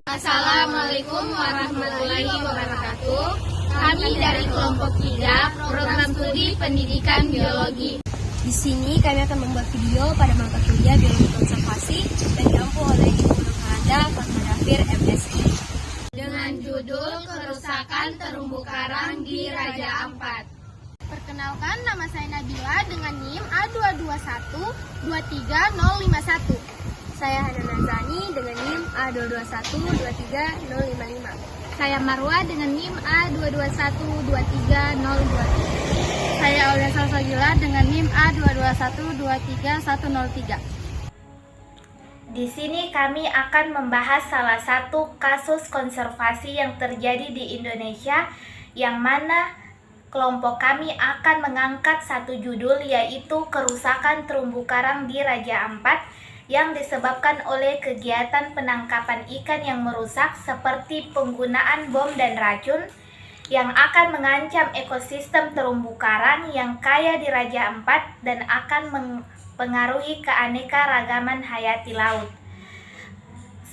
Assalamualaikum warahmatullahi wabarakatuh. Kami dari kelompok 3 program studi pendidikan biologi. Di sini kami akan membuat video pada mata kuliah biologi konservasi dan diampu oleh Ibu Nurhanda Fatmadafir MSI. Dengan judul Kerusakan Terumbu Karang di Raja Ampat. Perkenalkan, nama saya Nabila dengan NIM A221-23051. Saya Hana Nazani dengan NIM A221-23055. Saya Marwa dengan NIM A221-23023. Saya Aulia Salsabila dengan NIM A221-23103. Di sini kami akan membahas salah satu kasus konservasi yang terjadi di Indonesia, yang mana kelompok kami akan mengangkat satu judul, yaitu kerusakan terumbu karang di Raja Ampat yang disebabkan oleh kegiatan penangkapan ikan yang merusak seperti penggunaan bom dan racun yang akan mengancam ekosistem terumbu karang yang kaya di Raja Ampat dan akan mempengaruhi keanekaragaman hayati laut.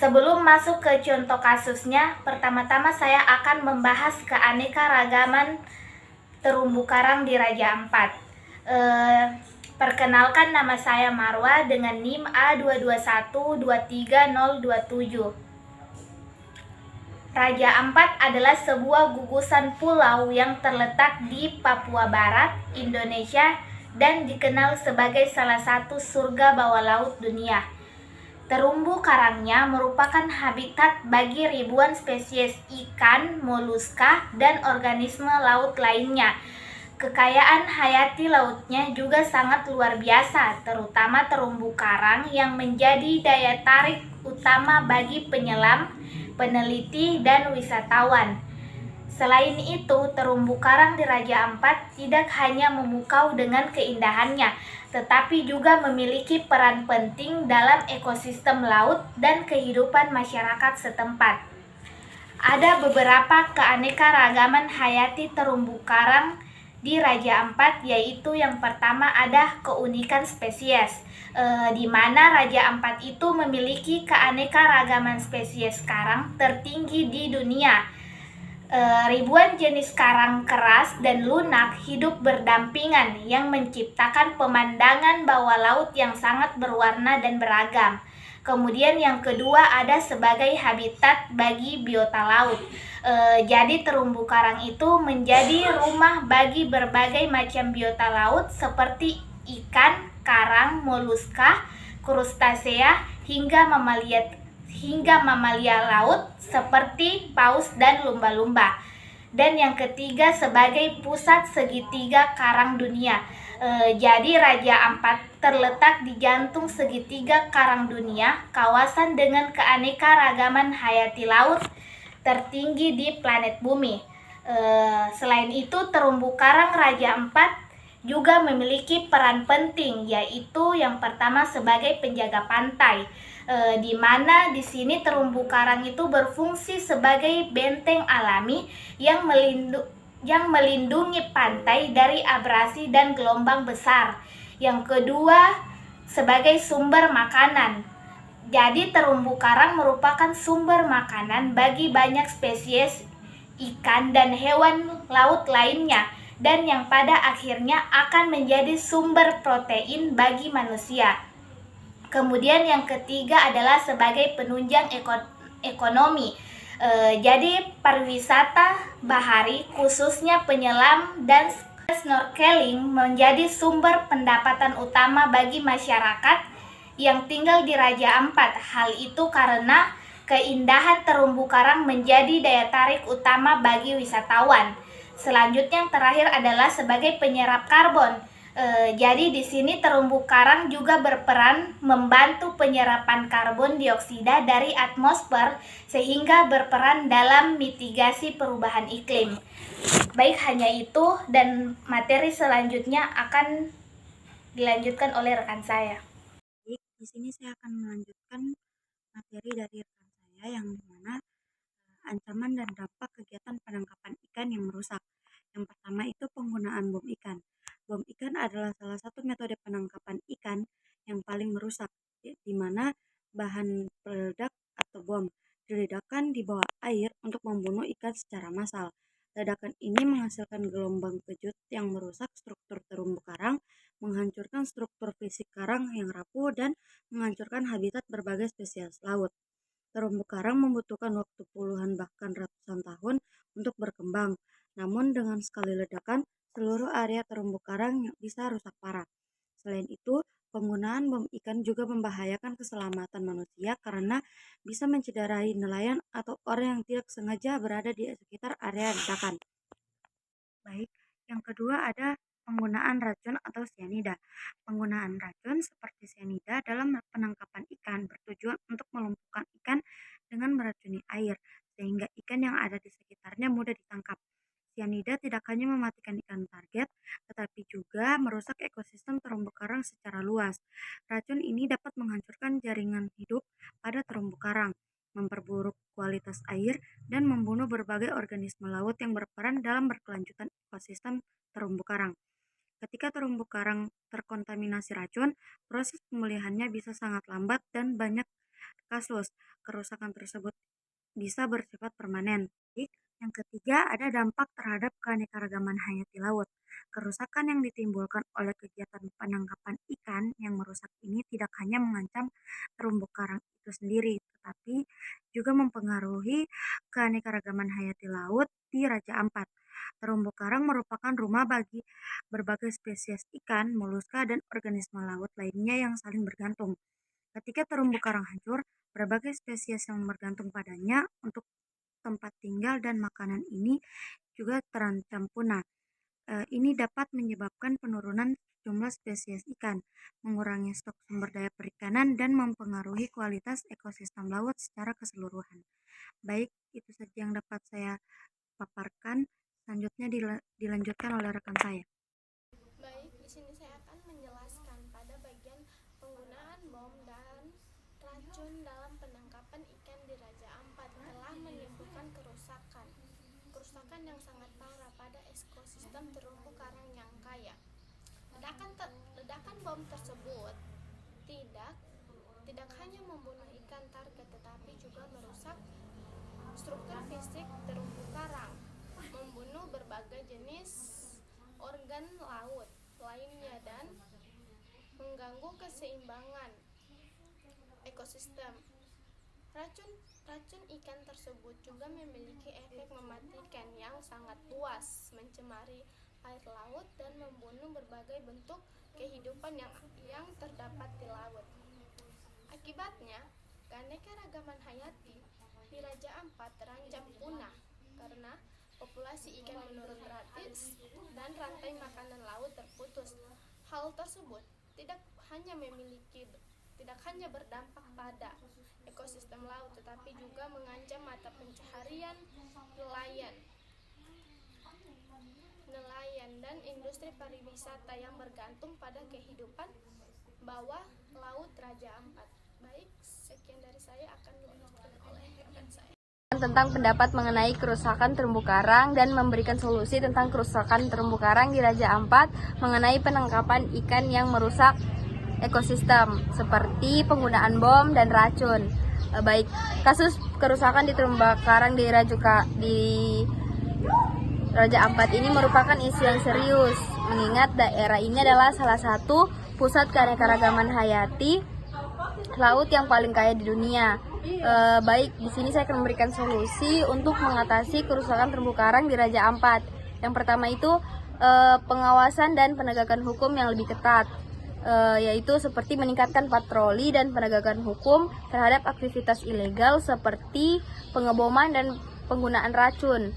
Sebelum masuk ke contoh kasusnya, pertama-tama saya akan membahas keanekaragaman terumbu karang di Raja Ampat. Perkenalkan, nama saya Marwa dengan NIM A221-23027. Raja Ampat adalah sebuah gugusan pulau yang terletak di Papua Barat, Indonesia, dan dikenal sebagai salah satu surga bawah laut dunia. Terumbu karangnya merupakan habitat bagi ribuan spesies ikan, moluska, dan organisme laut lainnya. Kekayaan hayati lautnya juga sangat luar biasa, terutama terumbu karang yang menjadi daya tarik utama bagi penyelam, peneliti, dan wisatawan. Selain itu, terumbu karang di Raja Ampat tidak hanya memukau dengan keindahannya, tetapi juga memiliki peran penting dalam ekosistem laut dan kehidupan masyarakat setempat. Ada beberapa keanekaragaman hayati terumbu karang di Raja Ampat, yaitu yang pertama ada keunikan spesies, di mana Raja Ampat itu memiliki keanekaragaman spesies karang tertinggi di dunia. Ribuan jenis karang keras dan lunak hidup berdampingan yang menciptakan pemandangan bawah laut yang sangat berwarna dan beragam. Kemudian yang kedua ada sebagai habitat bagi biota laut. Jadi terumbu karang itu menjadi rumah bagi berbagai macam biota laut seperti ikan, karang, moluska, krustasea, hingga mamalia laut seperti paus dan lumba-lumba. Dan yang ketiga sebagai pusat segitiga karang dunia. Jadi Raja Ampat terletak di jantung segitiga karang dunia, kawasan dengan keanekaragaman hayati laut tertinggi di planet bumi. Selain itu, terumbu karang Raja Ampat juga memiliki peran penting, yaitu yang pertama sebagai penjaga pantai, di mana di sini terumbu karang itu berfungsi sebagai benteng alami yang melindungi pantai dari abrasi dan gelombang besar. Yang kedua, sebagai sumber makanan. Jadi terumbu karang merupakan sumber makanan bagi banyak spesies ikan dan hewan laut lainnya, dan yang pada akhirnya akan menjadi sumber protein bagi manusia. Kemudian yang ketiga adalah sebagai penunjang ekonomi. Jadi pariwisata bahari, khususnya penyelam dan snorkeling, menjadi sumber pendapatan utama bagi masyarakat yang tinggal di Raja Ampat. Hal itu karena keindahan terumbu karang menjadi daya tarik utama bagi wisatawan. Selanjutnya yang terakhir adalah sebagai penyerap karbon. Jadi di sini terumbu karang juga berperan membantu penyerapan karbon dioksida dari atmosfer sehingga berperan dalam mitigasi perubahan iklim. Baik, hanya itu, dan materi selanjutnya akan dilanjutkan oleh rekan saya. Di sini saya akan melanjutkan materi dari rekan saya yang dimana ancaman dan dampak kegiatan penangkapan ikan yang merusak. Yang pertama itu penggunaan bom ikan. Bom ikan adalah salah satu metode penangkapan ikan yang paling merusak, di mana bahan peledak atau bom diledakkan di bawah air untuk membunuh ikan secara massal. Ledakan ini menghasilkan gelombang kejut yang merusak struktur terumbu karang, menghancurkan struktur fisik karang yang rapuh, dan menghancurkan habitat berbagai spesies laut. Terumbu karang membutuhkan waktu puluhan bahkan ratusan tahun untuk berkembang. Namun dengan sekali ledakan, seluruh area terumbu karang bisa rusak parah. Selain itu, penggunaan bom ikan juga membahayakan keselamatan manusia karena bisa mencederai nelayan atau orang yang tidak sengaja berada di sekitar area ledakan. Baik, yang kedua ada penggunaan racun atau sianida. Penggunaan racun seperti sianida dalam penangkapan ikan bertujuan untuk melumpuhkan ikan dengan meracuni air, sehingga ikan yang ada di sekitarnya mudah ditangkap. Sianida tidak hanya mematikan ikan target, tetapi juga merusak ekosistem terumbu karang secara luas. Racun ini dapat menghancurkan jaringan hidup pada terumbu karang, memperburuk kualitas air, dan membunuh berbagai organisme laut yang berperan dalam berkelanjutan ekosistem terumbu karang. Ketika terumbu karang terkontaminasi racun, proses pemulihannya bisa sangat lambat dan banyak kasus kerusakan tersebut bisa bersifat permanen. Yang ketiga ada dampak terhadap keanekaragaman hayati laut. Kerusakan yang ditimbulkan oleh kegiatan penangkapan ikan yang merusak ini tidak hanya mengancam terumbu karang itu sendiri, tetapi juga mempengaruhi keanekaragaman hayati laut di Raja Ampat. Terumbu karang merupakan rumah bagi berbagai spesies ikan, moluska, dan organisme laut lainnya yang saling bergantung. Ketika terumbu karang hancur, berbagai spesies yang bergantung padanya untuk tempat tinggal dan makanan ini juga terancam punah. Ini dapat menyebabkan penurunan jumlah spesies ikan, mengurangi stok sumber daya perikanan, dan mempengaruhi kualitas ekosistem laut secara keseluruhan. Baik, itu saja yang dapat saya paparkan. Selanjutnya dilanjutkan oleh rekan saya. Baik, di sini saya akan menjelaskan pada bagian penggunaan bom dan racun dalam penangkapan ikan di Raja Ampat telah menimbulkan kerusakan yang sangat parah pada ekosistem terumbu karang yang kaya. Ledakan bom tersebut tidak hanya membunuh ikan target, tetapi juga merusak struktur fisik terumbu karang, membunuh berbagai jenis organ laut lainnya, dan mengganggu keseimbangan ekosistem. Racun ikan tersebut juga memiliki efek mematikan yang sangat luas, mencemari air laut, dan membunuh berbagai bentuk kehidupan yang terdapat di laut. Akibatnya, keanekaragaman hayati di Raja Ampat terancam punah karena populasi ikan menurun drastis dan rantai makanan laut terputus. Hal tersebut tidak hanya berdampak pada ekosistem laut, tetapi juga mengancam mata pencaharian nelayan dan industri pariwisata yang bergantung pada kehidupan bawah laut Raja Ampat. Baik, sekian dari saya, akan dilanjutkan oleh rekan saya. Tentang pendapat mengenai kerusakan terumbu karang dan memberikan solusi tentang kerusakan terumbu karang di Raja Ampat mengenai penangkapan ikan yang merusak ekosistem seperti penggunaan bom dan racun. Baik, kasus kerusakan di terumbu karang di Raja Ampat ini merupakan isu yang serius, mengingat daerah ini adalah salah satu pusat keanekaragaman hayati laut yang paling kaya di dunia. Baik, di sini saya akan memberikan solusi untuk mengatasi kerusakan terumbu karang di Raja Ampat. Yang pertama itu pengawasan dan penegakan hukum yang lebih ketat, yaitu seperti meningkatkan patroli dan penegakan hukum terhadap aktivitas ilegal seperti pengeboman dan penggunaan racun.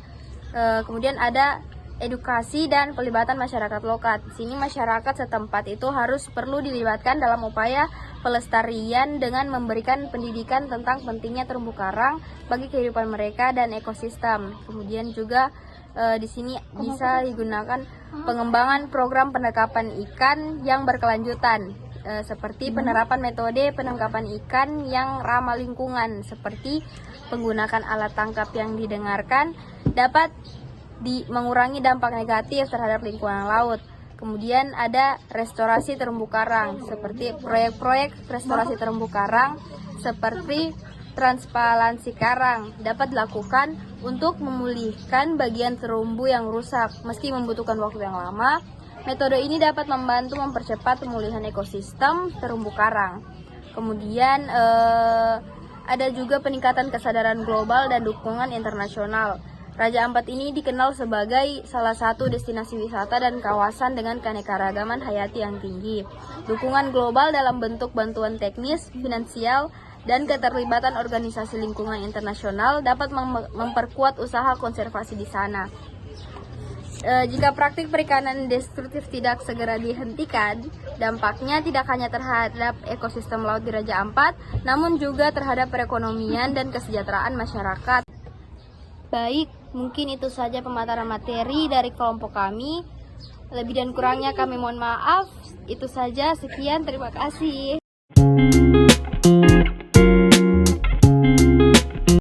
Kemudian ada edukasi dan pelibatan masyarakat lokal. Di sini masyarakat setempat itu perlu dilibatkan dalam upaya pelestarian dengan memberikan pendidikan tentang pentingnya terumbu karang bagi kehidupan mereka dan ekosistem. Kemudian juga di sini bisa digunakan pengembangan program penangkapan ikan yang berkelanjutan. seperti penerapan metode penangkapan ikan yang ramah lingkungan, seperti menggunakan alat tangkap yang didengarkan dapat mengurangi dampak negatif terhadap lingkungan laut. Kemudian ada restorasi terumbu karang, seperti proyek-proyek restorasi terumbu karang seperti transparansi karang dapat dilakukan untuk memulihkan bagian terumbu yang rusak. Meski membutuhkan waktu yang lama, metode ini dapat membantu mempercepat pemulihan ekosistem terumbu karang. Kemudian ada juga peningkatan kesadaran global dan dukungan internasional. Raja Ampat ini dikenal sebagai salah satu destinasi wisata dan kawasan dengan keanekaragaman hayati yang tinggi. Dukungan global dalam bentuk bantuan teknis, finansial, dan keterlibatan organisasi lingkungan internasional dapat memperkuat usaha konservasi di sana. Jika praktik perikanan destruktif tidak segera dihentikan, dampaknya tidak hanya terhadap ekosistem laut di Raja Ampat, namun juga terhadap perekonomian dan kesejahteraan masyarakat. Baik, mungkin itu saja pemaparan materi dari kelompok kami. Lebih dan kurangnya kami mohon maaf. Itu saja, sekian, terima kasih.